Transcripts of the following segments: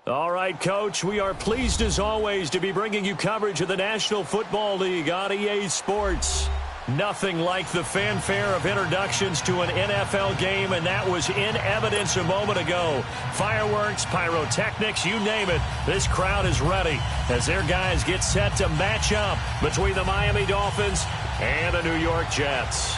All right, Coach, we are pleased as always to be bringing you coverage of the National Football League on EA Sports. Nothing like the fanfare of introductions to an NFL game, and that was in evidence a moment ago. Fireworks, pyrotechnics, you name it, this crowd is ready as their guys get set to match up between the Miami Dolphins and the New York Jets.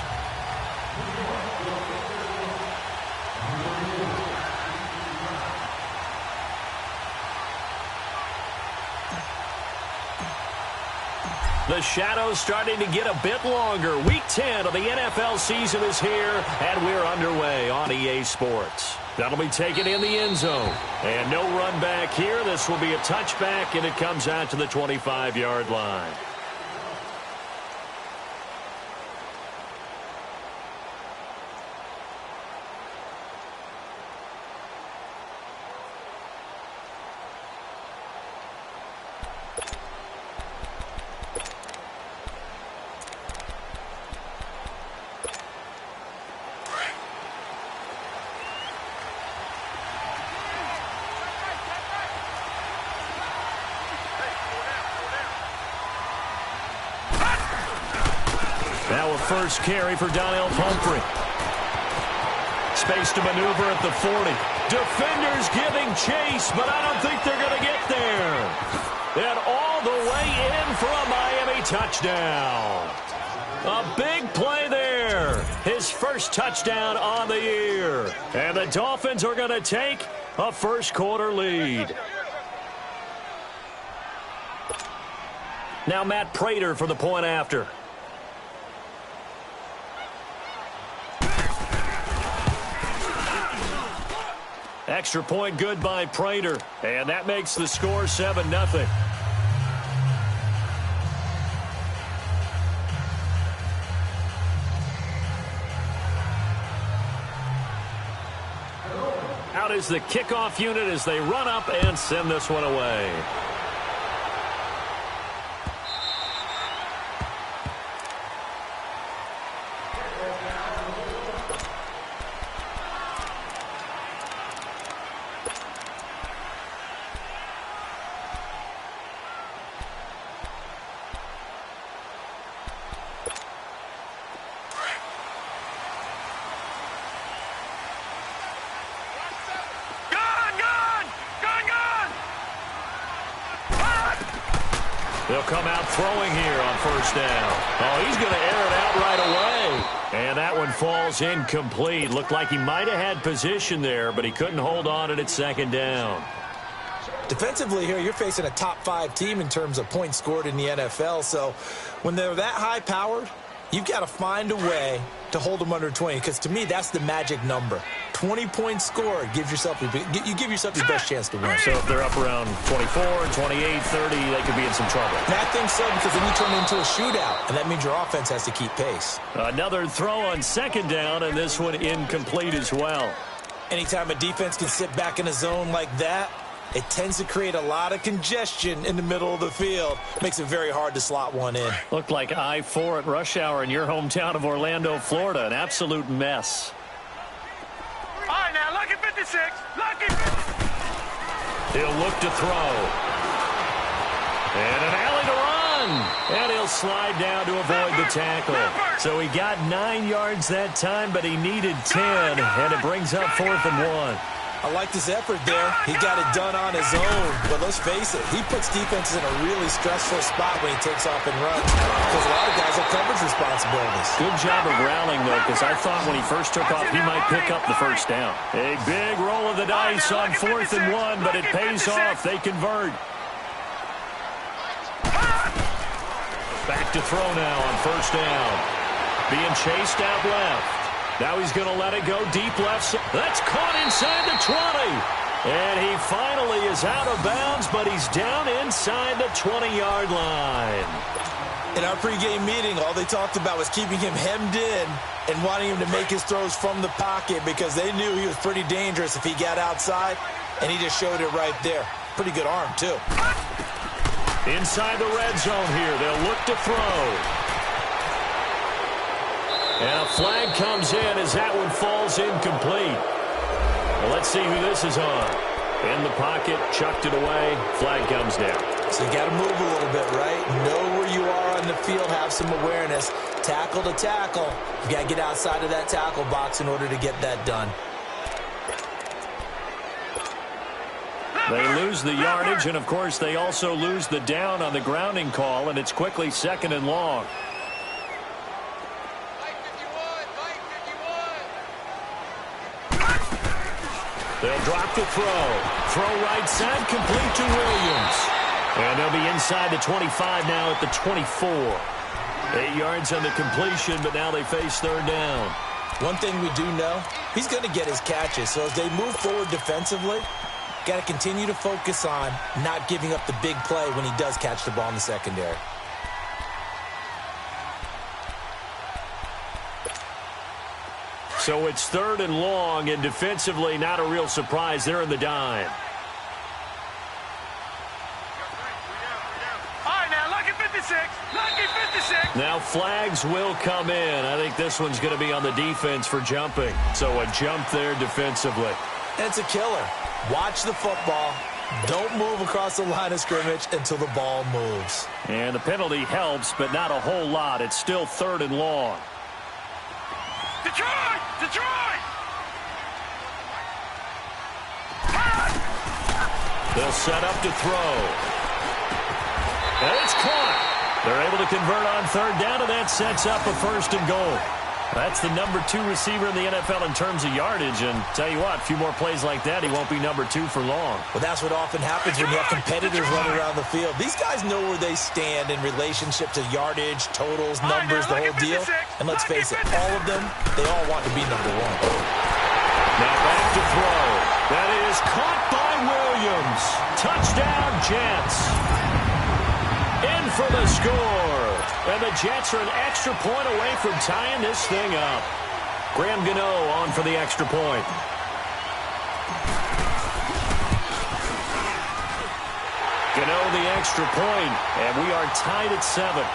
The shadow's starting to get a bit longer. Week 10 of the NFL season is here, and we're underway on EA Sports. That'll be taken in the end zone. And no run back here. This will be a touchback, and it comes out to the 25-yard line. Now a first carry for Donnell Pumphrey. Space to maneuver at the 40. Defenders giving chase, but I don't think they're going to get there. And all the way in for a Miami touchdown. A big play there. His first touchdown on the year. And the Dolphins are going to take a first quarter lead. Now Matt Prater for the point after. Extra point good by Prater, and that makes the score 7-0. Out is the kickoff unit as they run up and send this one away. They'll come out throwing here on first down. Oh, he's going to air it out right away. And that one falls incomplete. Looked like he might have had position there, but he couldn't hold on at second down. Defensively here, you're facing a top-5 team in terms of points scored in the NFL. So when they're that high-powered, you've got to find a way to hold them under 20, because to me, that's the magic number. 20 points scored, you give yourself your best chance to win. So if they're up around 24, 28, 30, they could be in some trouble. And I think so, because then you turn it into a shootout, and that means your offense has to keep pace. Another throw on second down, and this one incomplete as well. Anytime a defense can sit back in a zone like that, it tends to create a lot of congestion in the middle of the field. Makes it very hard to slot one in. Looked like I-4 at rush hour in your hometown of Orlando, Florida. An absolute mess. All right, now, lucky 56. Lucky 56. He'll look to throw. And an alley to run. And he'll slide down to avoid the tackle. So he got 9 yards that time, but he needed 10. And it brings up 4th and 1. I liked his effort there. He got it done on his own. But let's face it, he puts defenses in a really stressful spot when he takes off and runs, because a lot of guys have coverage responsibilities. Good job of rallying, though, because I thought when he first took off, he might pick up the first down. A big roll of the dice on 4th and 1, but it pays off. They convert. Back to throw now on first down. Being chased out left. Now he's going to let it go deep left. That's caught inside the 20. And he finally is out of bounds, but he's down inside the 20-yard line. In our pregame meeting, all they talked about was keeping him hemmed in and wanting him to make his throws from the pocket, because they knew he was pretty dangerous if he got outside, and he just showed it right there. Pretty good arm, too. Inside the red zone here. They'll look to throw. And a flag comes in as that one falls incomplete. Well, let's see who this is on. In the pocket, chucked it away, flag comes down. So you got to move a little bit, right? Know where you are on the field, have some awareness. Tackle to tackle. You got to get outside of that tackle box in order to get that done. They lose the yardage, and of course they also lose the down on the grounding call, and it's quickly 2nd and long. They'll drop the throw. Throw right side, complete to Williams. And they'll be inside the 25 now at the 24. 8 yards on the completion, but now they face 3rd down. One thing we do know, he's going to get his catches. So as they move forward defensively, got to continue to focus on not giving up the big play when he does catch the ball in the secondary. So it's 3rd and long, and defensively not a real surprise. They're in the dime. All right, now, lucky 56. Lucky 56. Now flags will come in. I think this one's going to be on the defense for jumping. So a jump there defensively. And it's a killer. Watch the football. Don't move across the line of scrimmage until the ball moves. And the penalty helps, but not a whole lot. It's still 3rd and long. Detroit! Detroit! They'll set up to throw. And it's caught. They're able to convert on 3rd down, and that sets up a 1st and goal. That's the number 2 receiver in the NFL in terms of yardage. And tell you what, a few more plays like that, he won't be number 2 for long. Well, that's what often happens when you have competitors running around the field. These guys know where they stand in relationship to yardage, totals, numbers, the whole deal. And let's face it, all of them, they all want to be number 1. Now back to throw. That is caught by Williams. Touchdown, Jets. In for the score. And the Jets are an extra point away from tying this thing up. Graham Gano on for the extra point. Gano the extra point, and we are tied at 7.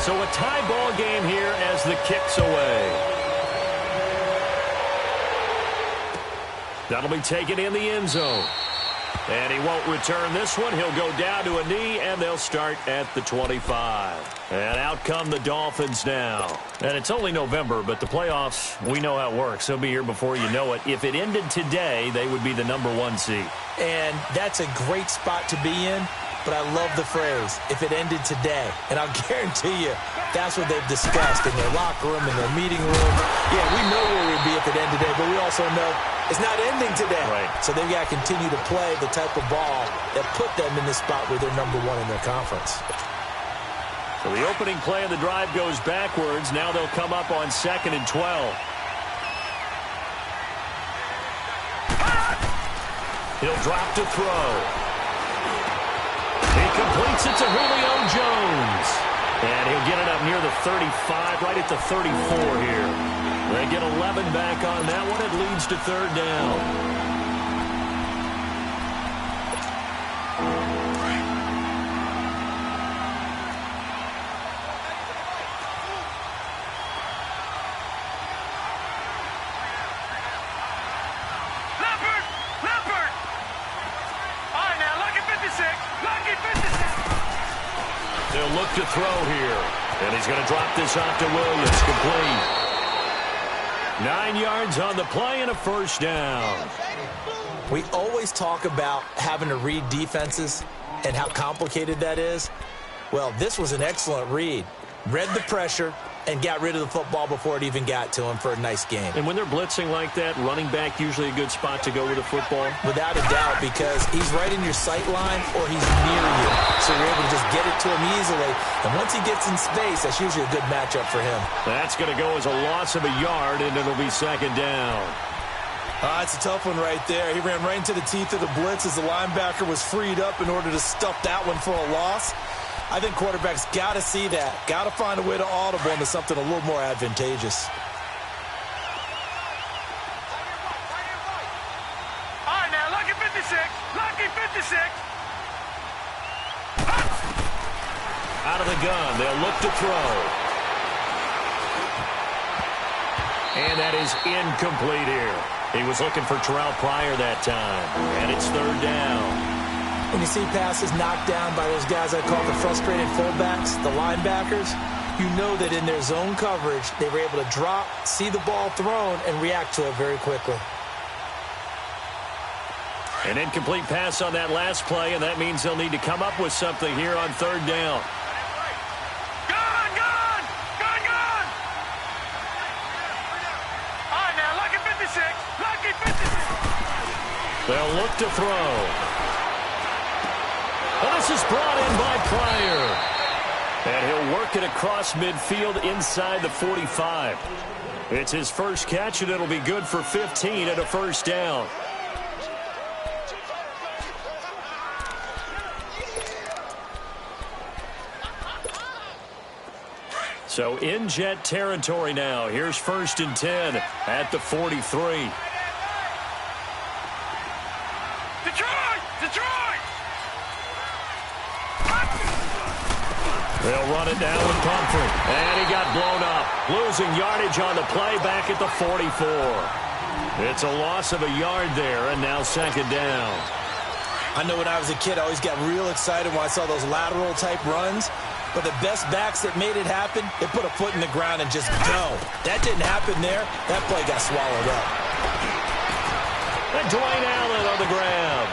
So a tie ball game here as the kick's away. That'll be taken in the end zone. And he won't return this one. He'll go down to a knee, and they'll start at the 25. And out come the Dolphins now. And it's only November, but the playoffs, we know how it works. They'll be here before you know it. If it ended today, they would be the number 1 seed. And that's a great spot to be in. But I love the phrase, if it ended today. And I'll guarantee you, that's what they've discussed in their locker room, in their meeting room. Yeah, we know where we'd be if it ended today, but we also know it's not ending today. Right. So they've got to continue to play the type of ball that put them in the spot where they're number 1 in their conference. So the opening play of the drive goes backwards. Now they'll come up on 2nd and 12. He'll drop to throw. He completes it to Julio Jones. And he'll get it up near the 35, right at the 34 here. They get 11 back on that one. It leads to 3rd down. They'll look to throw here. And he's going to drop this off to Williams. Complete. 9 yards on the play and a 1st down. We always talk about having to read defenses and how complicated that is. Well, this was an excellent read. Read the pressure and got rid of the football before it even got to him for a nice game. And when they're blitzing like that, running back usually a good spot to go with the football? Without a doubt, because he's right in your sight line or he's near you. So you're able to just get it to him easily. And once he gets in space, that's usually a good matchup for him. That's going to go as a loss of a yard, and it'll be 2nd down. It's a tough one right there. He ran right into the teeth of the blitz as the linebacker was freed up in order to stuff that one for a loss. I think quarterbacks got to see that. Got to find a way to audible into something a little more advantageous. All right, now, lucky 56. Lucky 56. Out of the gun, they'll look to throw. And that is incomplete here. He was looking for Terrell Pryor that time. And it's third down. When you see passes knocked down by those guys I call the frustrated fullbacks, the linebackers, you know that in their zone coverage, they were able to drop, see the ball thrown, and react to it very quickly. An incomplete pass on that last play, and that means they'll need to come up with something here on third down. Gone! Gone! All right, now, lucky 56. Lucky 56. They'll look to throw. And this is brought in by Pryor. And he'll work it across midfield inside the 45. It's his first catch, and it'll be good for 15 and a first down. So in Jet territory now. Here's 1st and 10 at the 43. Detroit! They'll run it down with Pumphrey. And he got blown up. Losing yardage on the play back at the 44. It's a loss of a yard there, and now 2nd down. I know when I was a kid, I always got real excited when I saw those lateral-type runs. But the best backs that made it happen, they put a foot in the ground and just go. That didn't happen there. That play got swallowed up. And Dwayne Allen on the grab.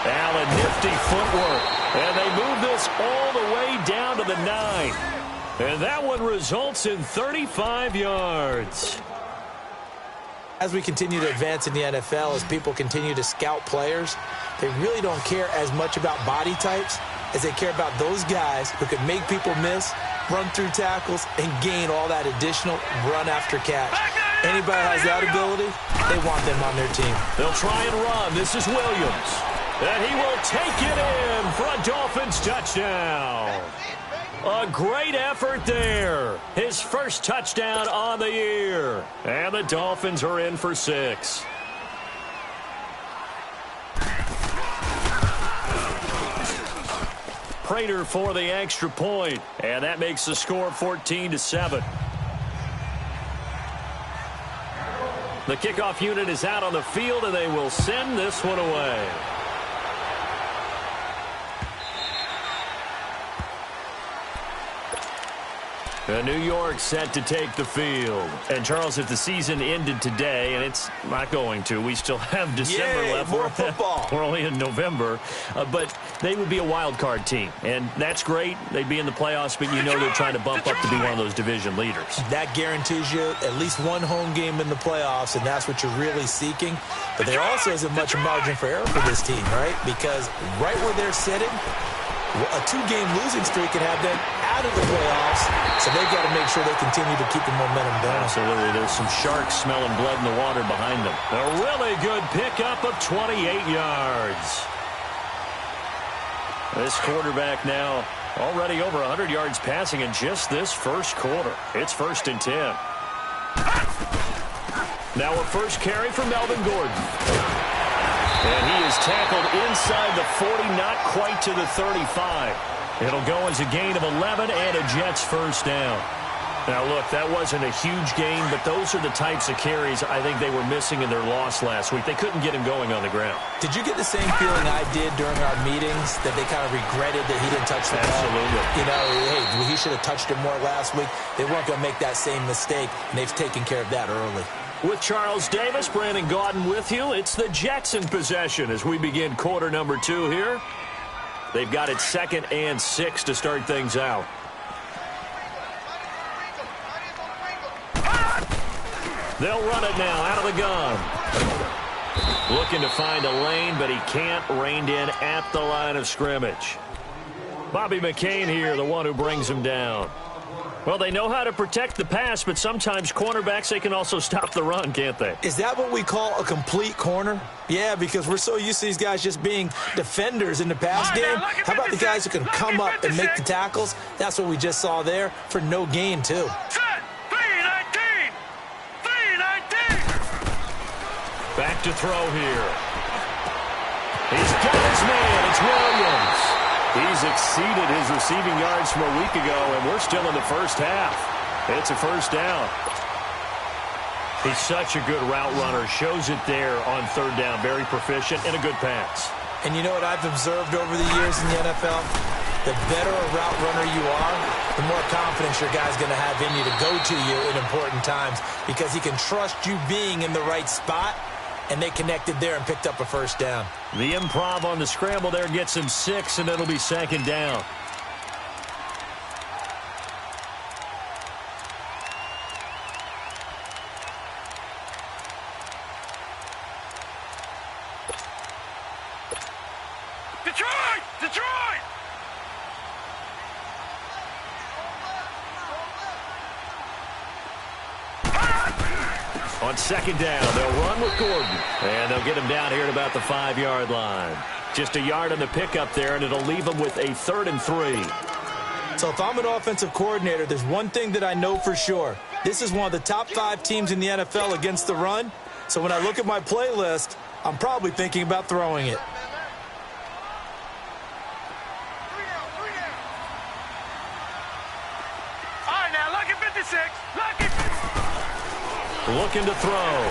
Allen, nifty footwork. And they move this all the way down to the 9. And that one results in 35 yards. As we continue to advance in the NFL, as people continue to scout players, they really don't care as much about body types as they care about those guys who can make people miss, run through tackles, and gain all that additional run after catch. Anybody has that ability, they want them on their team. They'll try and run. This is Williams. And he will take it in for a Dolphins touchdown. A great effort there. His first touchdown on the year. And the Dolphins are in for 6. Prater for the extra point, and that makes the score 14-7. The kickoff unit is out on the field, and they will send this one away. New York set to take the field. And, Charles, if the season ended today, and it's not going to, we still have December left. More football. We're only in November. But they would be a wild card team. And that's great. They'd be in the playoffs, but you know they're trying to bump up to be one of those division leaders. That guarantees you at least one home game in the playoffs, and that's what you're really seeking. But there also isn't much margin for error for this team, right? Because right where they're sitting, a 2-game losing streak could have them out of the playoffs, so they've got to make sure they continue to keep the momentum going. Absolutely. There's some sharks smelling blood in the water behind them. A really good pickup of 28 yards. This quarterback now already over 100 yards passing in just this first quarter. It's 1st and 10. Now a first carry for Melvin Gordon. And he is tackled inside the 40, not quite to the 35. It'll go as a gain of 11 and a Jets first down. Now, look, that wasn't a huge gain, but those are the types of carries I think they were missing in their loss last week. They couldn't get him going on the ground. Did you get the same feeling I did during our meetings, that they kind of regretted that he didn't touch the ball? Absolutely. You know, hey, he should have touched it more last week. They weren't going to make that same mistake, and they've taken care of that early. With Charles Davis, Brandon Gaudin with you. It's the Jets in possession as we begin quarter number 2 here. They've got it 2nd and 6 to start things out. They'll run it now out of the gun. Looking to find a lane, but he can't. Reined in at the line of scrimmage. Bobby McCain here, the one who brings him down. Well, they know how to protect the pass, but sometimes cornerbacks, they can also stop the run, can't they? Is that what we call a complete corner? Yeah, because we're so used to these guys just being defenders in the pass game. How about the guys who can come up and make the tackles? That's what we just saw there for no gain, too. Set! 3-19! 3-19! Back to throw here. He's got his man. It's Williams. He's exceeded his receiving yards from a week ago, and we're still in the first half. It's a first down. He's such a good route runner. Shows it there on third down. Very proficient and a good pass. And you know what I've observed over the years in the NFL? The better a route runner you are, the more confidence your guy's going to have in you to go to you in important times because he can trust you being in the right spot, and they connected there and picked up a first down. The improv on the scramble there gets him 6, and it'll be second down. Detroit! Detroit! On second down, they'll run with Gordon. And they'll get him down here at about the 5-yard line. Just a yard on the pickup there, and it'll leave him with a 3rd and 3. So if I'm an offensive coordinator, there's one thing that I know for sure. This is one of the top 5 teams in the NFL against the run. So when I look at my playlist, I'm probably thinking about throwing it. All right, now, lucky 56. Lucky 56. Looking to throw.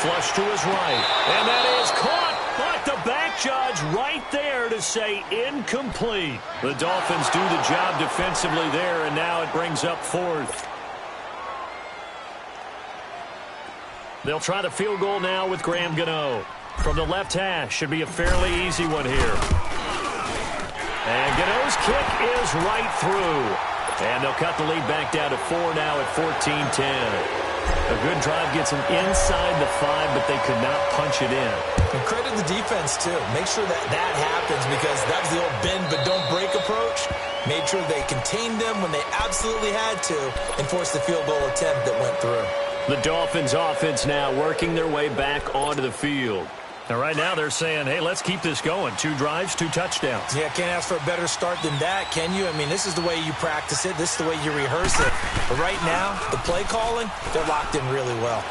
Flush to his right. And that is caught. But the back judge right there to say incomplete. The Dolphins do the job defensively there, and now it brings up 4th. They'll try the field goal now with Graham Gano. From the left hash, should be a fairly easy one here. And Gano's kick is right through. And they'll cut the lead back down to 4 now at 14-10. A good drive gets them inside the 5, but they could not punch it in. And credit the defense, too. Make sure that that happens because that was the old bend but don't break approach. Made sure they contained them when they absolutely had to and forced the field goal attempt that went through. The Dolphins offense now working their way back onto the field. Now, right now they're saying, hey, let's keep this going. 2 drives, 2 touchdowns. Yeah, can't ask for a better start than that, can you? I mean, this is the way you practice it. This is the way you rehearse it. But right now, the play calling, they're locked in really well.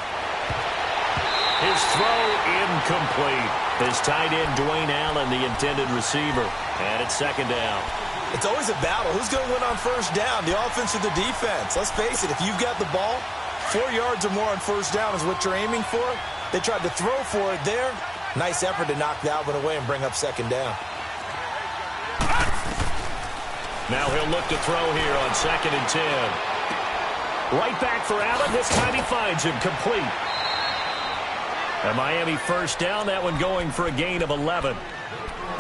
His throw incomplete. His tight end, Dwayne Allen, the intended receiver. And it's second down. It's always a battle. Who's going to win on first down, the offense or the defense? Let's face it, if you've got the ball, 4 yards or more on first down is what you're aiming for. They tried to throw for it there. Nice effort to knock that one away and bring up second down. Now he'll look to throw here on 2nd and 10. Right back for Allen. This time he finds him complete. A Miami first down. That one going for a gain of 11.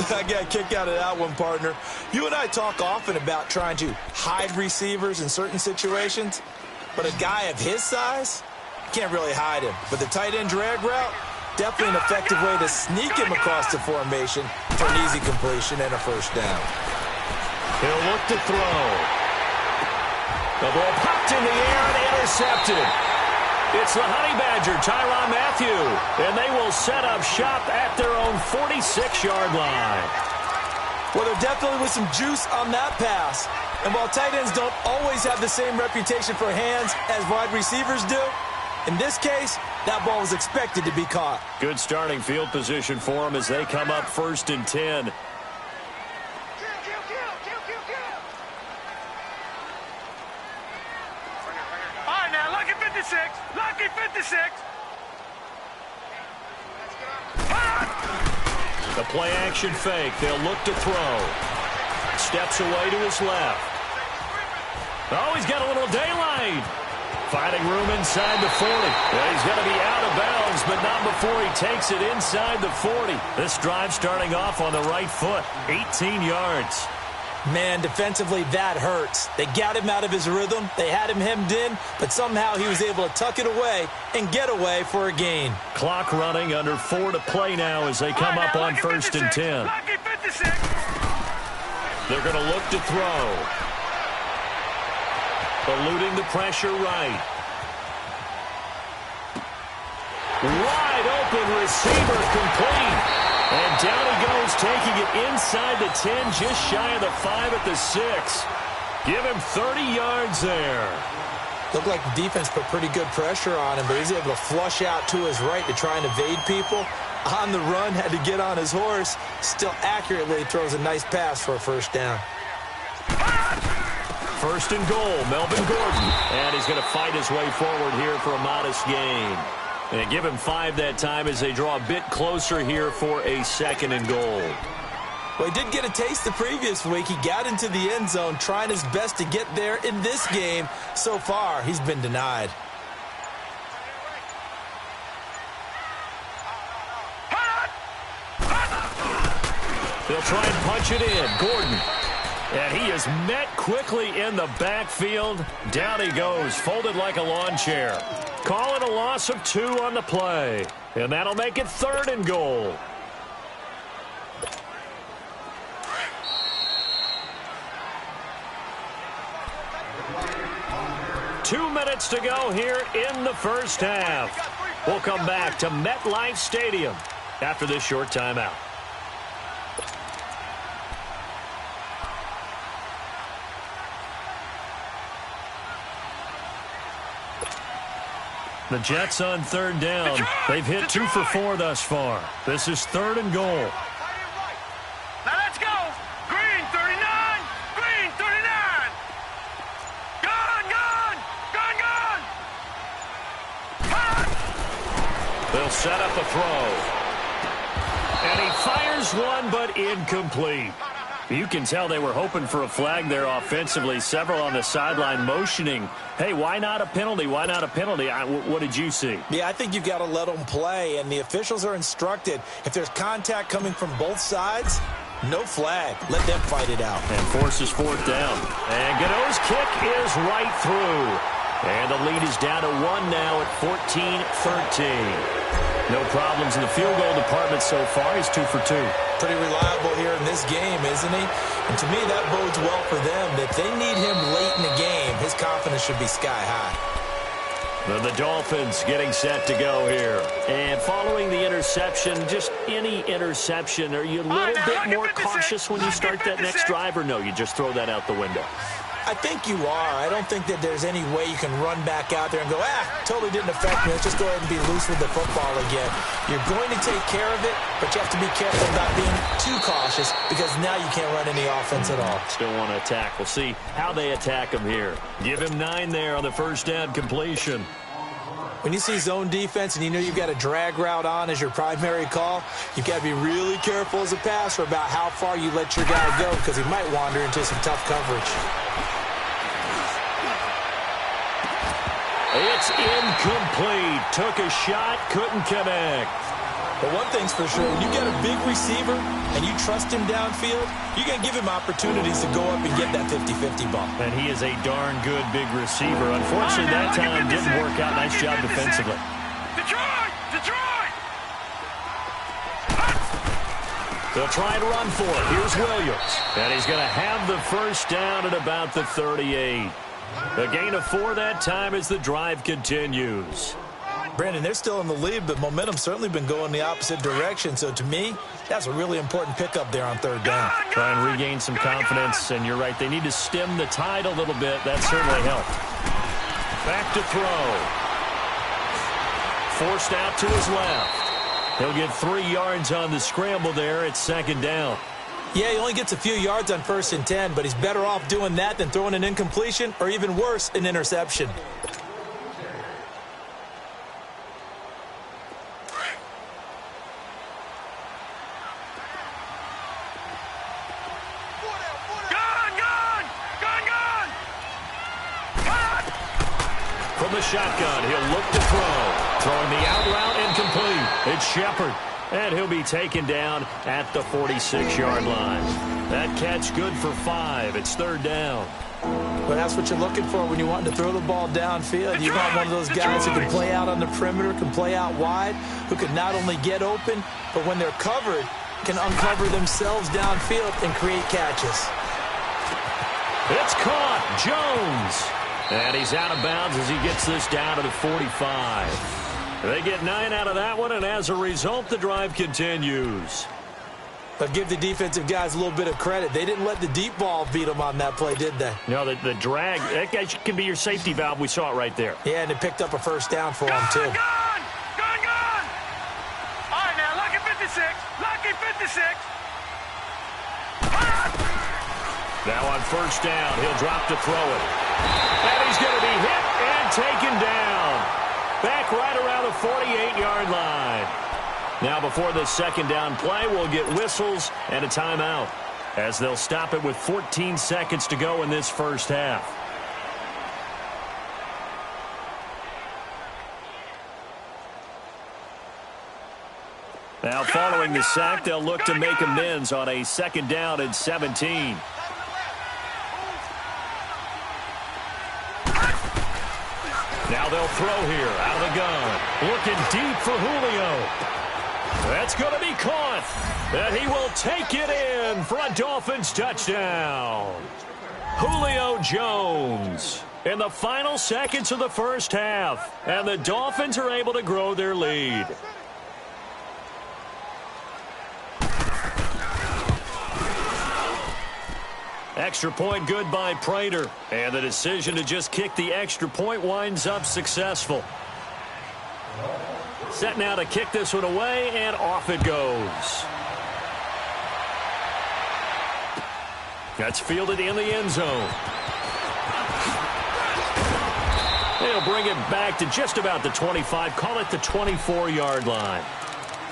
I got a kick out of that one, partner. You and I talk often about trying to hide receivers in certain situations, but a guy of his size, can't really hide him. But the tight end drag route, definitely an effective way to sneak him across the formation for an easy completion and a first down. He'll look to throw. The ball popped in the air and intercepted. It's the Honey Badger, Tyrann Mathieu, and they will set up shop at their own 46-yard line. Well, there definitely was some juice on that pass. And while tight ends don't always have the same reputation for hands as wide receivers do, in this case, that ball was expected to be caught. Good starting field position for them as they come up 1st and 10. All right, now, lucky 56. Lucky 56. The play action fake. They'll look to throw. Steps away to his left. Oh, he's got a little daylight. Finding room inside the 40. Well, he's going to be out of bounds, but not before he takes it inside the 40. This drive starting off on the right foot. 18 yards. Man, defensively, that hurts. They got him out of his rhythm. They had him hemmed in, but somehow he was able to tuck it away and get away for a gain. Clock running, under 4 to play now as they come up on 1st and 10. Lucky 56. They're going to look to throw. Eluding the pressure right. Wide open receiver complete. And down he goes, taking it inside the 10, just shy of the 5 at the 6. Give him 30 yards there. Looked like the defense put pretty good pressure on him, but he's able to flush out to his right to try and evade people. On the run, had to get on his horse. Still accurately throws a nice pass for a first down. First and goal, Melvin Gordon. And he's going to fight his way forward here for a modest gain. And give him 5 that time as they draw a bit closer here for a second and goal. Well, he did get a taste the previous week. He got into the end zone trying his best to get there in this game. So far, he's been denied. They'll try and punch it in. Gordon. And he is met quickly in the backfield. Down he goes, folded like a lawn chair. Call it a loss of 2 on the play. And that'll make it 3rd and goal. Two minutes to go here in the first half. We'll come back to MetLife Stadium after this short timeout. The Jets on 3rd down. They've hit 2 for 4 thus far. This is 3rd and goal. Now let's go. Green 39. Green 39. Gone, gone. Gone, gone. They'll set up a throw. And he fires one, but incomplete. You can tell they were hoping for a flag there offensively. Several on the sideline motioning, hey, why not a penalty? Why not a penalty? What did you see? Yeah, I think you've got to let them play, and the officials are instructed. If there's contact coming from both sides, no flag. Let them fight it out. And forces 4th down. And Gano's kick is right through. And the lead is down to 1 now at 14-13. No problems in the field goal department so far. He's 2 for 2. Pretty reliable here in this game, isn't he? And to me, that bodes well for them. If they need him late in the game, his confidence should be sky high. The Dolphins getting set to go here. And following the interception, just any interception, are you a little bit more cautious when you start that next drive, or no, you just throw that out the window? I think you are. I don't think that there's any way you can run back out there and go, totally didn't affect me. Let's just go ahead and be loose with the football again. You're going to take care of it, but you have to be careful about being too cautious because now you can't run any offense at all. Still want to attack. We'll see how they attack him here. Give him 9 there on the first down completion. When you see zone defense and you know you've got a drag route on as your primary call, you've got to be really careful as a passer about how far you let your guy go because he might wander into some tough coverage. It's incomplete. Took a shot, couldn't connect. But one thing's for sure, when you get a big receiver and you trust him downfield, you're going to give him opportunities to go up and get that 50-50 ball. And he is a darn good big receiver. Unfortunately, that time didn't work out. Nice job defensively. Detroit! Detroit! They'll try and run for it. Here's Williams. And he's going to have the first down at about the 38. A gain of 4 that time as the drive continues. Brandon, they're still in the lead, but momentum's certainly been going the opposite direction. So to me, that's a really important pickup there on 3rd down. Try and regain some confidence, and you're right, they need to stem the tide a little bit. That certainly helped. Back to throw. Forced out to his left. He'll get 3 yards on the scramble there. It's 2nd down. Yeah, he only gets a few yards on 1st and 10, but he's better off doing that than throwing an incompletion or even worse, an interception. From the shotgun, he'll look to throw. Throwing the out route incomplete. It's Shepard. And he'll be taken down at the 46-yard line. That catch good for 5. It's 3rd down. But that's what you're looking for when you want to throw the ball downfield. You want one of those guys who can play out on the perimeter, can play out wide, who can not only get open, but when they're covered, can uncover themselves downfield and create catches. It's caught. Jones. And he's out of bounds as he gets this down to the 45. They get 9 out of that one, and as a result, the drive continues. But give the defensive guys a little bit of credit. They didn't let the deep ball beat them on that play, did they? No, the drag, that can be your safety valve. We saw it right there. Yeah, and it picked up a first down for them, too. Gone! Gone, gone! All right, now, look at 56. Lucky 56. Now on first down, he'll drop to throw it. And he's going to be hit and taken down. Back right around the 48-yard line. Now before this second down play, we'll get whistles and a timeout, as they'll stop it with 14 seconds to go in this first half. Now following the sack, they'll look to make amends on a second down and 17. Now they'll throw here out of the gun. Looking deep for Julio. That's going to be caught. And he will take it in for a Dolphins touchdown. Julio Jones in the final seconds of the first half. And the Dolphins are able to grow their lead. Extra point good by Prater. And the decision to just kick the extra point winds up successful. Set now to kick this one away, and off it goes. That's fielded in the end zone. They'll bring it back to just about the 25, call it the 24-yard line.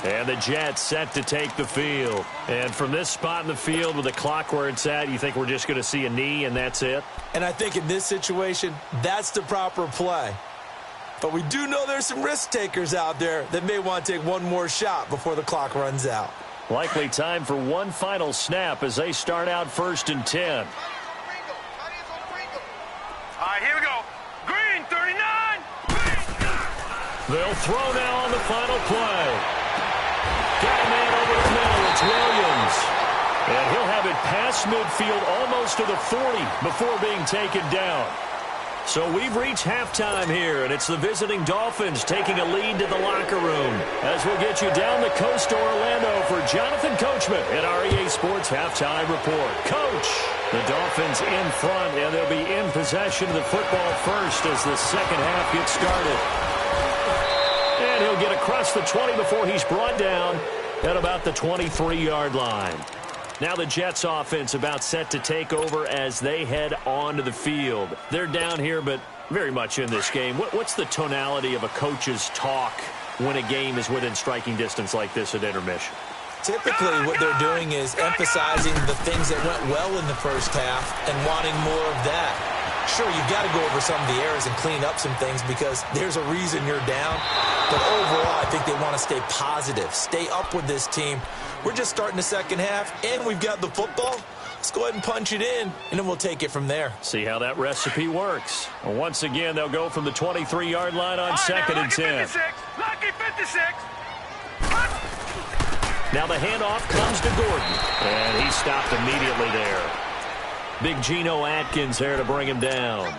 And the Jets set to take the field. And from this spot in the field with the clock where it's at, you think we're just going to see a knee and that's it? And I think in this situation, that's the proper play. But we do know there's some risk takers out there that may want to take one more shot before the clock runs out. Likely time for one final snap as they start out 1st and 10. All right, here we go. Green, 39. They'll throw now on the final play. Got a man over the middle. It's Williams. And he'll have it past midfield almost to the 40 before being taken down. So we've reached halftime here, and it's the visiting Dolphins taking a lead to the locker room. As we'll get you down the coast to Orlando for Jonathan Coachman at REA Sports Halftime Report. Coach, the Dolphins in front, and they'll be in possession of the football first as the second half gets started. And he'll get across the 20 before he's brought down at about the 23-yard line. Now the Jets offense about set to take over as they head onto the field. They're down here, but very much in this game. What's the tonality of a coach's talk when a game is within striking distance like this at intermission? Typically, what they're doing is emphasizing the things that went well in the first half and wanting more of that. Sure, you've got to go over some of the errors and clean up some things because there's a reason you're down. But overall, I think they want to stay positive, stay up with this team. We're just starting the second half, and we've got the football. Let's go ahead and punch it in, and then we'll take it from there. See how that recipe works. Once again, they'll go from the 23-yard line on 2nd and 10. Lucky 56. Now the handoff comes to Gordon, and he stopped immediately there. Big Geno Atkins there to bring him down.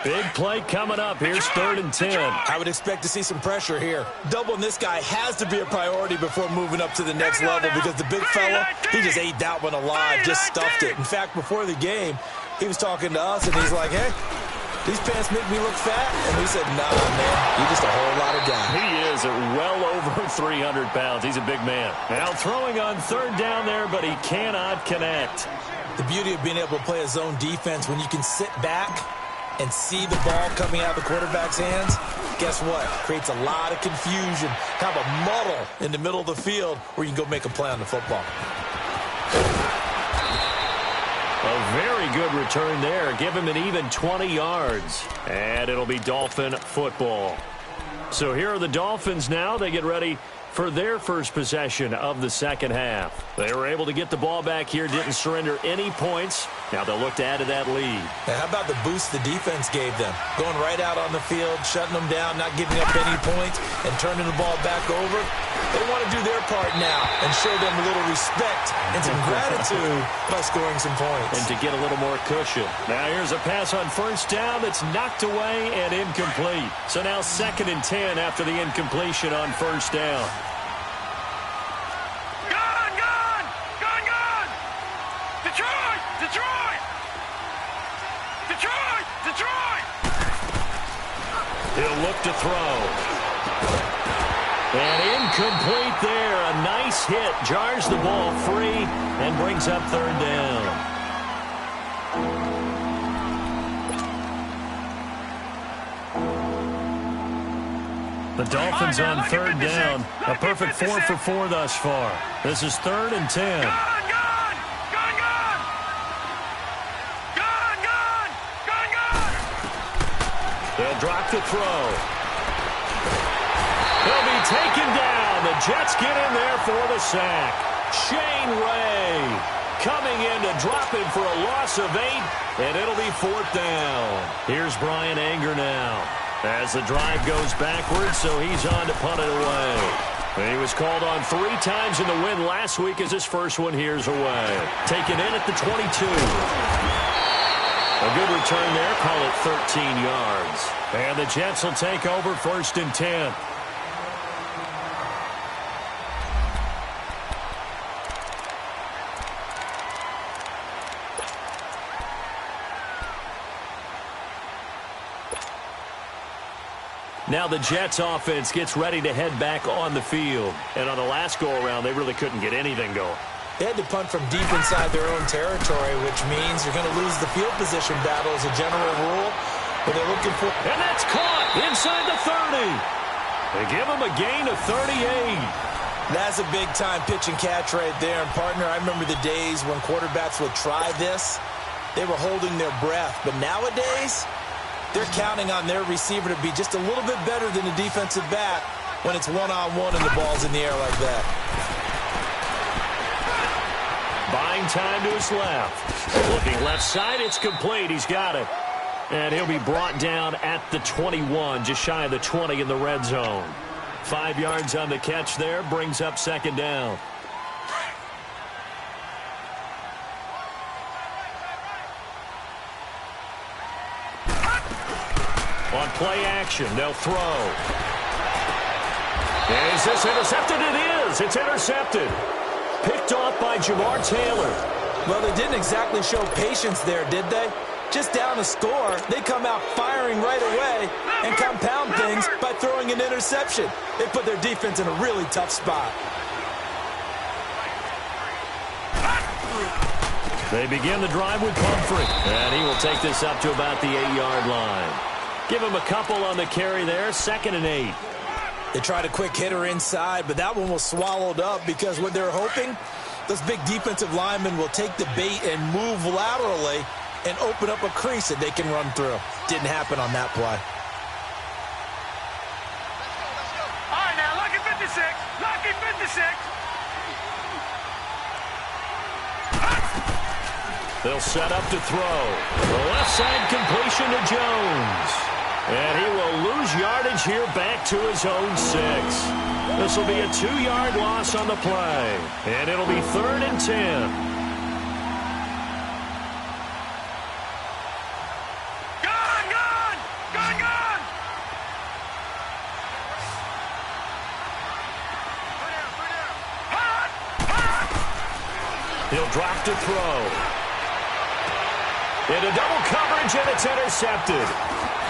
Big play coming up. Here's 3rd and 10. I would expect to see some pressure here. Doubling this guy has to be a priority before moving up to the next level because the big fella, he just ate that one alive, just stuffed it. In fact, before the game, he was talking to us, and he's like, hey, these pants make me look fat. And we said, nah, man, you're just a whole lot of guy. He is at well over 300 pounds. He's a big man. Now throwing on 3rd down there, but he cannot connect. The beauty of being able to play a zone defense when you can sit back and see the ball coming out of the quarterback's hands, guess what? Creates a lot of confusion. Have a muddle in the middle of the field where you can go make a play on the football. A very good return there. Give him an even 20 yards. And it'll be Dolphin football. So here are the Dolphins now. They get ready for their first possession of the second half. They were able to get the ball back here, didn't surrender any points. Now they'll look to add to that lead. And how about the boost the defense gave them? Going right out on the field, shutting them down, not giving up any points, and turning the ball back over. They want to do their part now and show them a little respect and some gratitude by scoring some points. And to get a little more cushion. Now here's a pass on 1st down that's knocked away and incomplete. So now 2nd and 10 after the incompletion on 1st down. He'll look to throw. And incomplete there. A nice hit, jars the ball free, and brings up third down. The Dolphins on third down. A perfect 4 for 4 thus far. This is 3rd and 10. They'll drop the throw. He'll be taken down. The Jets get in there for the sack. Shane Ray coming in to drop him for a loss of 8, and it'll be 4th down. Here's Brian Anger now as the drive goes backwards, so he's on to punt it away. He was called on 3 times in the win last week as his first one here's away. Taken in at the 22. A good return there, call it 13 yards. And the Jets will take over 1st and 10. Now the Jets offense gets ready to head back on the field. And on the last go-around, they really couldn't get anything going. They had to punt from deep inside their own territory, which means you're going to lose the field position battle as a general rule. But they're looking for... And that's caught inside the 30. They give them a gain of 38. That's a big-time pitch and catch right there. And, partner, I remember the days when quarterbacks would try this. They were holding their breath. But nowadays, they're counting on their receiver to be just a little bit better than the defensive back when it's one-on-one and the ball's in the air like that. Buying time to his left. Looking left side, it's complete. He's got it. And he'll be brought down at the 21, just shy of the 20 in the red zone. 5 yards on the catch there, brings up 2nd down. On play action, they'll throw. Is this intercepted? It is. It's intercepted. Picked off by Jamar Taylor. Well, they didn't exactly show patience there, did they? Just down a score, they come out firing right away and compound things by throwing an interception. They put their defense in a really tough spot. They begin the drive with Pumphrey, and he will take this up to about the 8-yard line. Give him a couple on the carry there, 2nd and 8. They tried a quick hitter inside, but that one was swallowed up because what they're hoping, those big defensive linemen will take the bait and move laterally and open up a crease that they can run through. Didn't happen on that play. All right, now, lucky 56. Lucky 56. They'll set up to throw. The left side completion to Jones. And he will lose yardage here back to his own 6. This will be a 2-yard loss on the play. And it'll be 3rd and 10. He'll drop to throw. Into double coverage, and it's intercepted.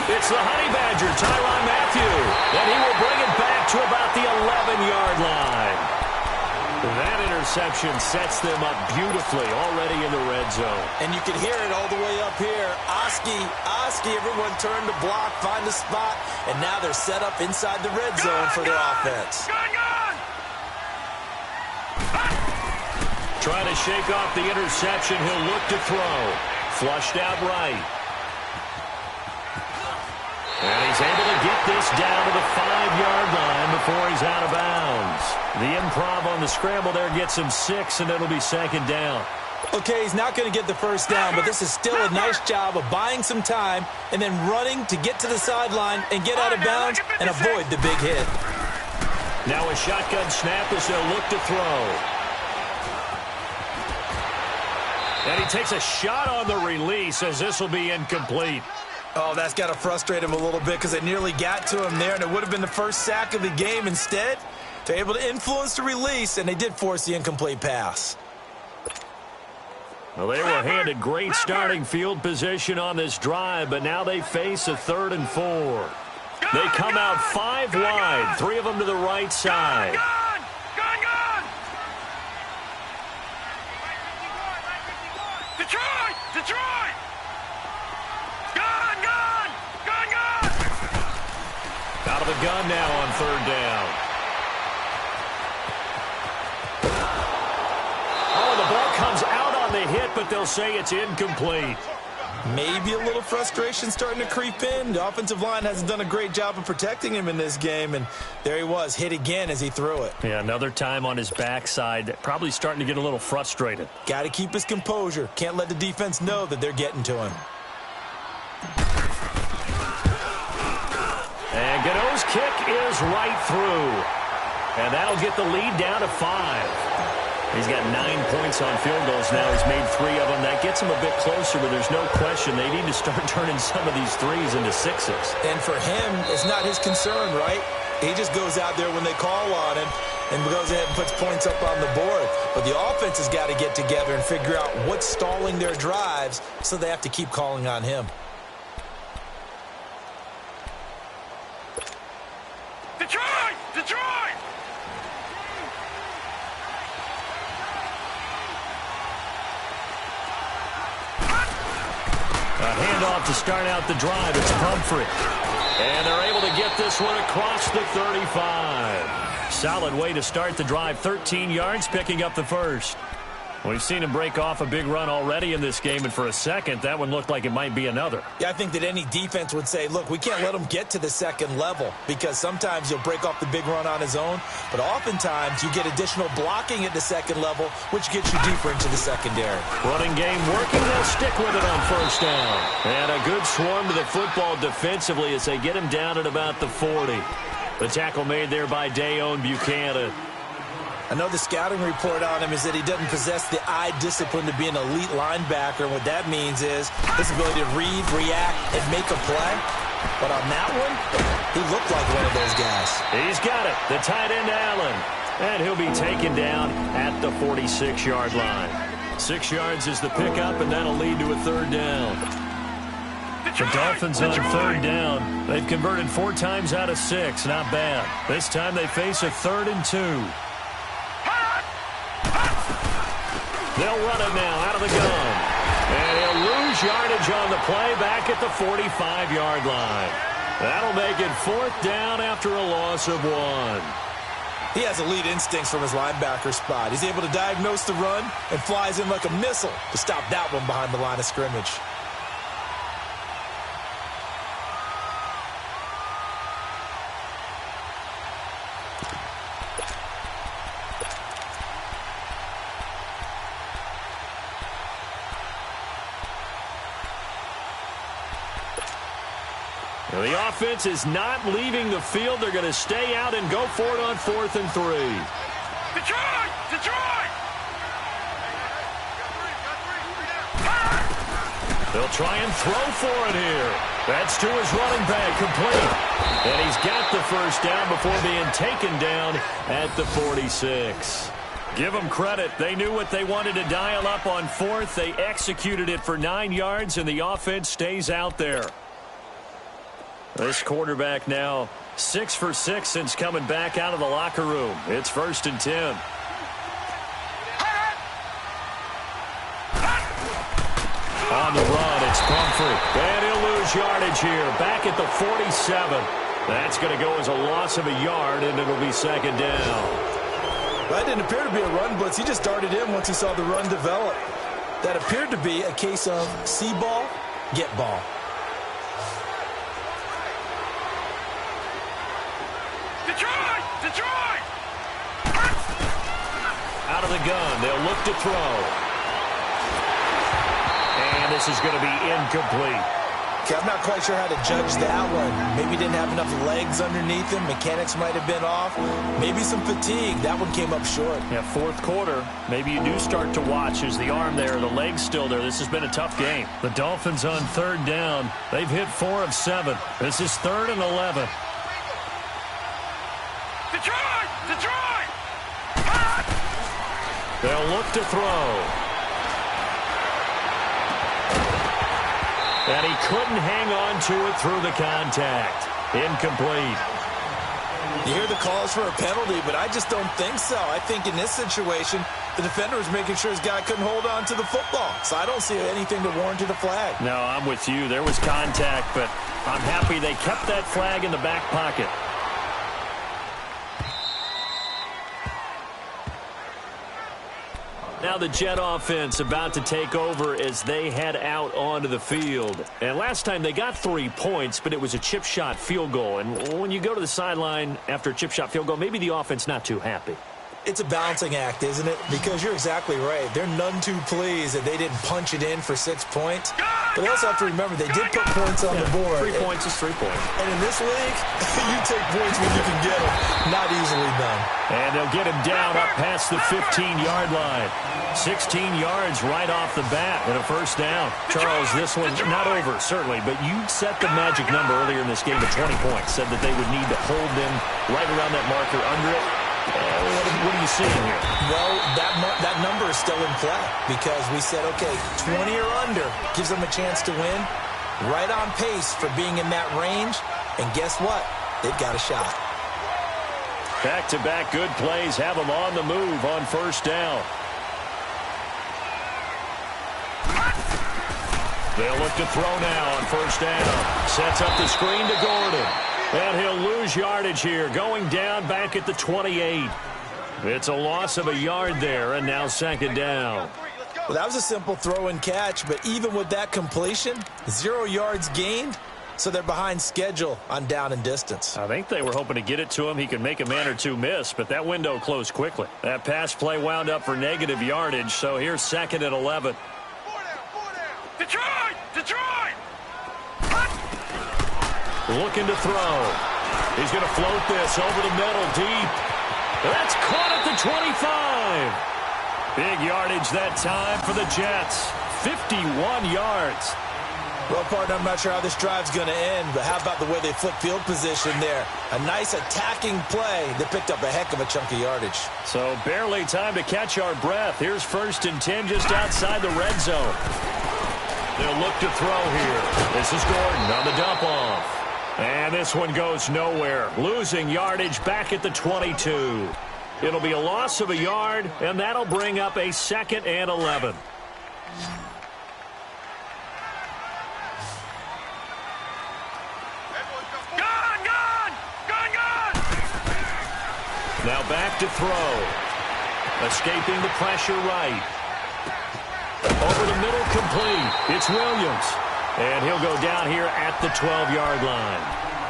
It's the Honey Badger, Tyrann Mathieu, and he will bring it back to about the 11-yard line. That interception sets them up beautifully already in the red zone. And you can hear it all the way up here. Oski, everyone turned to block, find a spot, and now they're set up inside the red zone for their offense. Trying to shake off the interception, he'll look to throw. Flushed out right. And he's able to get this down to the 5-yard line before he's out of bounds. The improv on the scramble there gets him 6, and it'll be 2nd down. Okay, he's not going to get the first down, but this is still a nice job of buying some time and then running to get to the sideline and get out of bounds and avoid the big hit. Now a shotgun snap as they'll look to throw. And he takes a shot on the release as this will be incomplete. Oh, that's got to frustrate him a little bit because it nearly got to him there, and it would have been the first sack of the game. Instead, they're able to influence the release, and they did force the incomplete pass. Well, they were handed great starting field position on this drive, but now they face a 3rd and 4. They come out 5 wide, 3 of them to the right side. Detroit! Gun, gun! Gun, gun! Out of the gun now on third down. Oh, the ball comes out on the hit, but they'll say it's incomplete. Maybe a little frustration starting to creep in. The offensive line hasn't done a great job of protecting him in this game, and there he was, hit again as he threw it. Yeah, another time on his backside, probably starting to get a little frustrated. Got to keep his composure. Can't let the defense know that they're getting to him. And Gano's kick is right through. And that'll get the lead down to 5. He's got 9 points on field goals now. He's made 3 of them. That gets him a bit closer, but there's no question they need to start turning some of these threes into 6s. And for him, it's not his concern, right? He just goes out there when they call on him and goes ahead and puts points up on the board. But the offense has got to get together and figure out what's stalling their drives, so they have to keep calling on him. Detroit! Detroit! A handoff to start out the drive. It's Pumphrey. And they're able to get this one across the 35. Solid way to start the drive. 13 yards, picking up the first. We've seen him break off a big run already in this game, and for a second, that one looked like it might be another. Yeah, I think that any defense would say, look, we can't let him get to the second level, because sometimes he'll break off the big run on his own, but oftentimes you get additional blocking at the second level, which gets you deeper into the secondary. Running game working. They'll stick with it on first down. And a good swarm to the football defensively as they get him down at about the 40. The tackle made there by Dayon Buchanan. I know the scouting report on him is that he doesn't possess the eye discipline to be an elite linebacker. And what that means is his ability to read, react, and make a play. But on that one, he looked like one of those guys. He's got it. The tight end, Allen. And he'll be taken down at the 46-yard line. 6 yards is the pickup, and that'll lead to a third down. The Dolphins on third down. They've converted 4 times out of 6. Not bad. This time they face a 3rd and 2. They'll run it now out of the gun. And he'll lose yardage on the play back at the 45-yard line. That'll make it 4th down after a loss of 1. He has elite instincts from his linebacker spot. He's able to diagnose the run and flies in like a missile to stop that one behind the line of scrimmage. The offense is not leaving the field. They're going to stay out and go for it on 4th and 3. Detroit! Detroit! They'll try and throw for it here. That's to his running back, complete. And he's got the first down before being taken down at the 46. Give them credit. They knew what they wanted to dial up on 4th. They executed it for 9 yards, and the offense stays out there. This quarterback now 6 for 6 since coming back out of the locker room. It's 1st and 10. On the run, it's Pumphrey. And he'll lose yardage here. Back at the 47. That's going to go as a loss of a yard, and it'll be 2nd down. That didn't appear to be a run blitz. He just darted in once he saw the run develop. That appeared to be a case of see ball, get ball. Detroit! Detroit! Out of the gun, they'll look to throw. And this is going to be incomplete. Okay, I'm not quite sure how to judge that one. Maybe he didn't have enough legs underneath him. Mechanics might have been off. Maybe some fatigue. That one came up short. Yeah, 4th quarter. Maybe you do start to watch. Is the arm there, the leg's still there? This has been a tough game. The Dolphins on 3rd down. They've hit 4 of 7. This is 3rd and 11. Detroit! Detroit! They'll look to throw. And he couldn't hang on to it through the contact. Incomplete. You hear the calls for a penalty, but I just don't think so. I think in this situation, the defender was making sure his guy couldn't hold on to the football. So I don't see anything to warrant a flag. No, I'm with you. There was contact, but I'm happy they kept that flag in the back pocket. Now the Jet offense about to take over as they head out onto the field. And last time they got 3 points, but it was a chip shot field goal. And when you go to the sideline after a chip shot field goal, maybe the offense not too happy. It's a balancing act, isn't it? Because you're exactly right. They're none too pleased that they didn't punch it in for 6 points. But they also have to remember they did put points on the board. 3 points is 3 points. And in this league, you take points when you can get them. Not easily done. And they'll get him down up past the 15-yard line. 16 yards right off the bat and a first down. Charles, this one's not over, certainly, but you set the magic number earlier in this game at 20 points. Said that they would need to hold them right around that marker under it. What are you seeing here? Well, that number is still in play because we said, okay, 20 or under gives them a chance to win. Right on pace for being in that range. And guess what? They've got a shot. Back-to-back good plays have them on the move on first down. They'll look to throw now on first down. Sets up the screen to Gordon. And he'll lose yardage here, going down back at the 28. It's a loss of a yard there, and now second down. Well, that was a simple throw and catch, but even with that completion, 0 yards gained, so they're behind schedule on down and distance. I think they were hoping to get it to him. He could make a man or two miss, but that window closed quickly. That pass play wound up for negative yardage, so here's second and 11. Detroit! Detroit! Looking to throw. He's going to float this over the middle deep. That's caught at the 25. Big yardage that time for the Jets. 51 yards. Well, partner, I'm not sure how this drive's going to end, but how about the way they flip field position there? A nice attacking play that picked up a heck of a chunk of yardage. So barely time to catch our breath. Here's first and 10 just outside the red zone. They'll look to throw here. This is Gordon on the dump off. And this one goes nowhere. Losing yardage back at the 22. It'll be a loss of a yard, and that'll bring up a second and 11. Now back to throw. Escaping the pressure right. Over the middle, complete. It's Williams. And he'll go down here at the 12-yard line.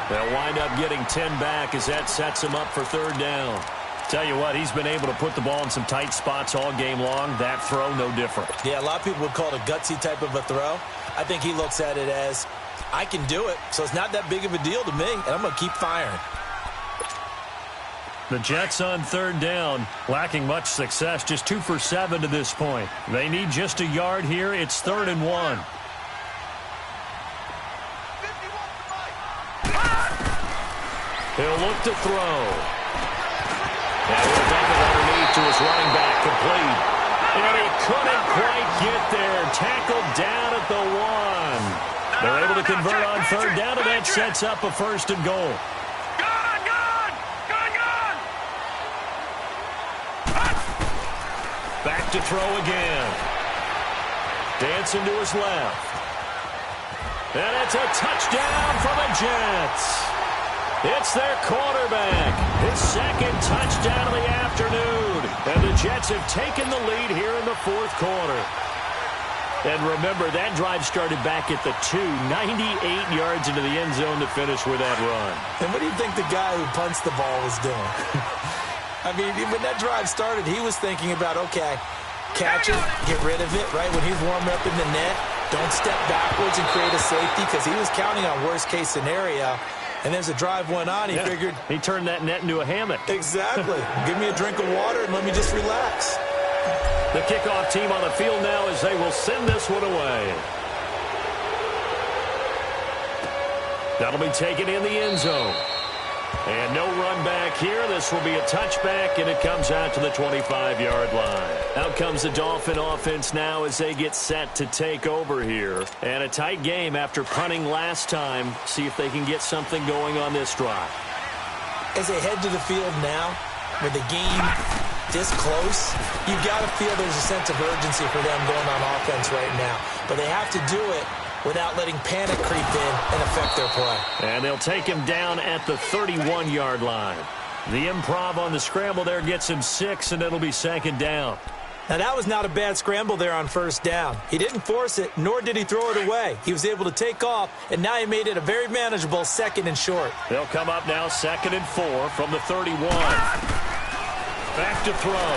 They'll wind up getting 10 back as that sets him up for third down. Tell you what, he's been able to put the ball in some tight spots all game long. That throw, no different. Yeah, a lot of people would call it a gutsy type of a throw. I think he looks at it as, I can do it, so it's not that big of a deal to me, and I'm going to keep firing. The Jets on third down, lacking much success, just 2 for 7 to this point. They need just a yard here. It's 3rd and 1. He'll look to throw. And he'll dump it underneath to his running back, complete. And he couldn't quite get there. Tackled down at the 1. They're able to convert on third down, and that sets up a first and goal. Back to throw again. Dancing to his left. And it's a touchdown for the Jets. It's their quarterback. His second touchdown of the afternoon. And the Jets have taken the lead here in the fourth quarter. And remember, that drive started back at the 2, 98 yards into the end zone to finish with that run. And what do you think the guy who punts the ball was doing? I mean, when that drive started, he was thinking about, okay, catch it, get rid of it, right? When he's warming up in the net, don't step backwards and create a safety because he was counting on worst-case scenario. And as the drive went on, he figured... He turned that net into a hammock. Exactly. Give me a drink of water and let me just relax. The kickoff team on the field now as they will send this one away. That'll be taken in the end zone. And no run back here. This will be a touchback, and it comes out to the 25-yard line. Out comes the Dolphin offense now as they get set to take over here. And a tight game after punting last time. See if they can get something going on this drive. as they head to the field now, with the game this close, you've got to feel there's a sense of urgency for them going on offense right now. But they have to do it without letting panic creep in and affect their play. And they'll take him down at the 31-yard line. The improv on the scramble there gets him 6, and it'll be second down. Now, that was not a bad scramble there on first down. He didn't force it, nor did he throw it away. He was able to take off, and now he made it a very manageable 2nd and short. They'll come up now 2nd and 4 from the 31. Back to throw.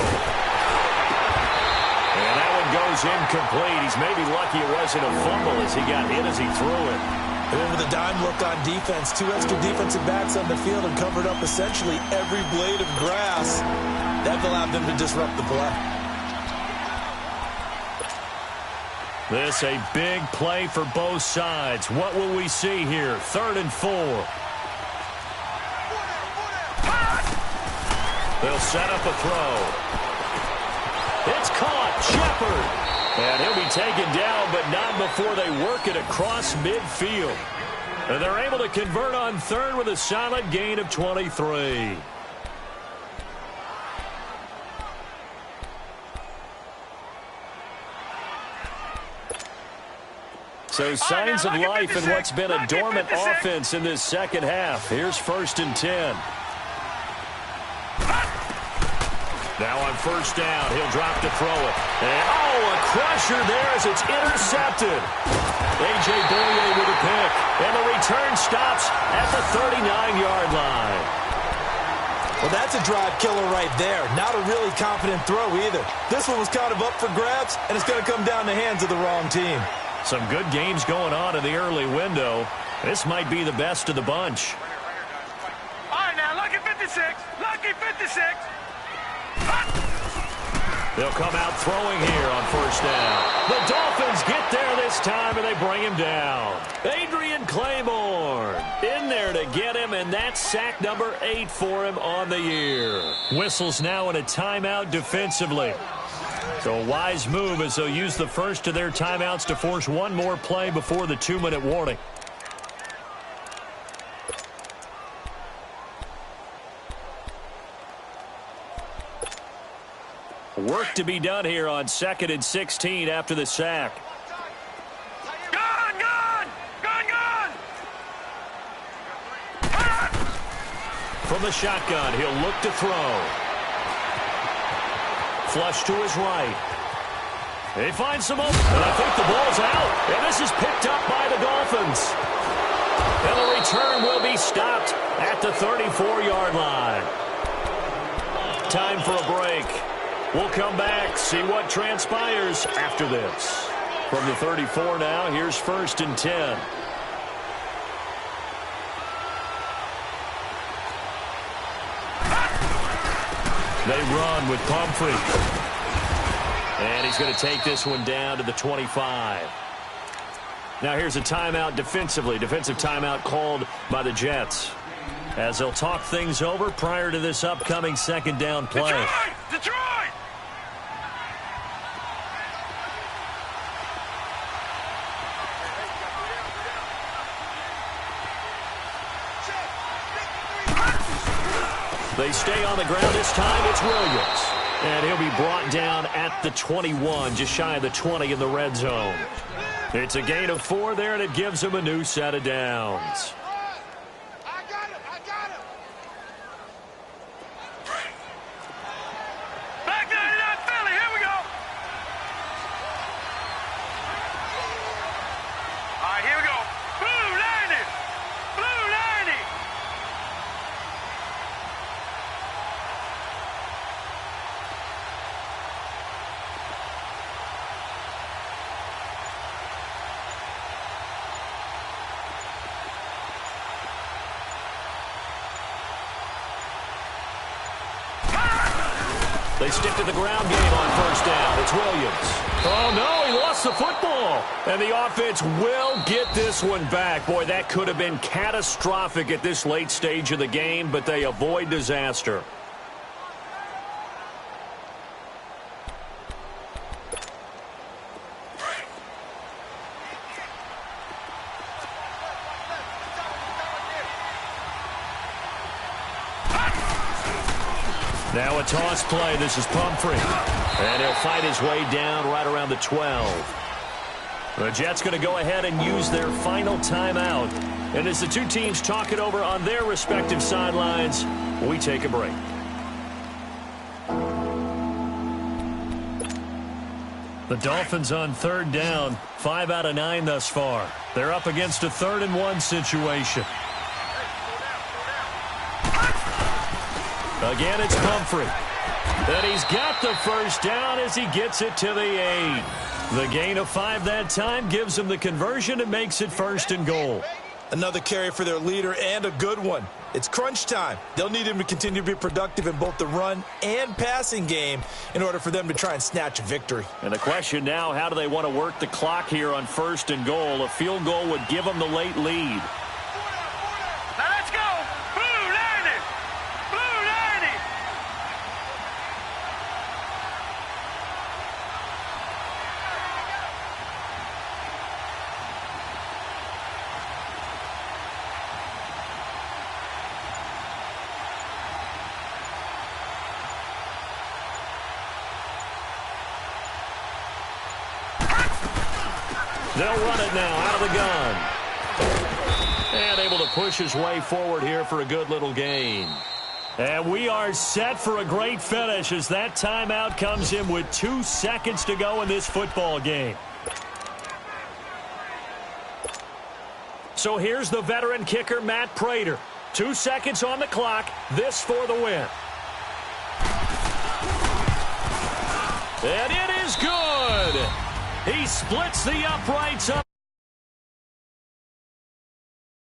And that one goes incomplete. He's maybe lucky it wasn't a fumble as he got hit as he threw it. And then with a dime look on defense, 2 extra defensive backs on the field and covered up essentially every blade of grass. That allowed them to disrupt the play. This a big play for both sides. What will we see here? 3rd and 4. They'll set up a throw. It's caught. Shepard. And he'll be taken down, but not before they work it across midfield. And they're able to convert on 3rd with a solid gain of 23. So signs of life in what's been a dormant offense in this second half. Here's 1st and 10. Now on first down, he'll drop to throw it. And, a crusher there as it's intercepted. A.J. Boye with a pick. And the return stops at the 39-yard line. Well, that's a drive killer right there. Not a really confident throw either. This one was kind of up for grabs, and it's going to come down the hands of the wrong team. Some good games going on in the early window. This might be the best of the bunch. All right, now, lucky 56. Lucky 56. They'll come out throwing here on first down. The Dolphins get there this time, and they bring him down. Adrian Claiborne in there to get him, and that's sack number 8 for him on the year. Whistles now in a timeout defensively. So a wise move as they'll use the first of their timeouts to force one more play before the 2-minute warning. Work to be done here on 2nd and 16 after the sack. Gone, gone, gone, gone. From the shotgun, he'll look to throw. Flush to his right. He finds some open, and I think the ball's out. And this is picked up by the Dolphins. And the return will be stopped at the 34-yard line. Time for a break. We'll come back, see what transpires after this. From the 34 now, here's 1st and 10. They run with Pumphrey. And he's going to take this one down to the 25. Now here's a timeout defensively. Defensive timeout called by the Jets, as they'll talk things over prior to this upcoming 2nd down play. Detroit! Detroit! They stay on the ground. This time it's Williams. And he'll be brought down at the 21, just shy of the 20 in the red zone. It's a gain of 4 there, and it gives him a new set of downs. I got it! Back 99 Philly, here we go! All right, here we go. Blue 90! Blue 90! They stick to the ground game on first down. It's Williams. Oh, no, he lost the football. And the offense will get this one back. Boy, that could have been catastrophic at this late stage of the game, but they avoid disaster. Now a toss play. This is Pumphrey. And he'll fight his way down right around the 12. The Jets going to go ahead and use their final timeout. And as the two teams talk it over on their respective sidelines, we take a break. The Dolphins on third down, 5 out of 9 thus far. They're up against a 3rd and 1 situation. Again, it's Pumphrey. And he's got the first down as he gets it to the 8. The gain of 5 that time gives him the conversion and makes it 1st and goal. Another carry for their leader and a good one. It's crunch time. They'll need him to continue to be productive in both the run and passing game in order for them to try and snatch a victory. And the question now, how do they want to work the clock here on 1st and goal? A field goal would give them the late lead. Now let's go. Blue 90. Blue 90. They'll run it now out of the gun. And able to push his way forward here for a good little gain. And we are set for a great finish as that timeout comes in with 2 seconds to go in this football game. So here's the veteran kicker, Matt Prater. 2 seconds on the clock. This for the win. And it is good. He splits the uprights on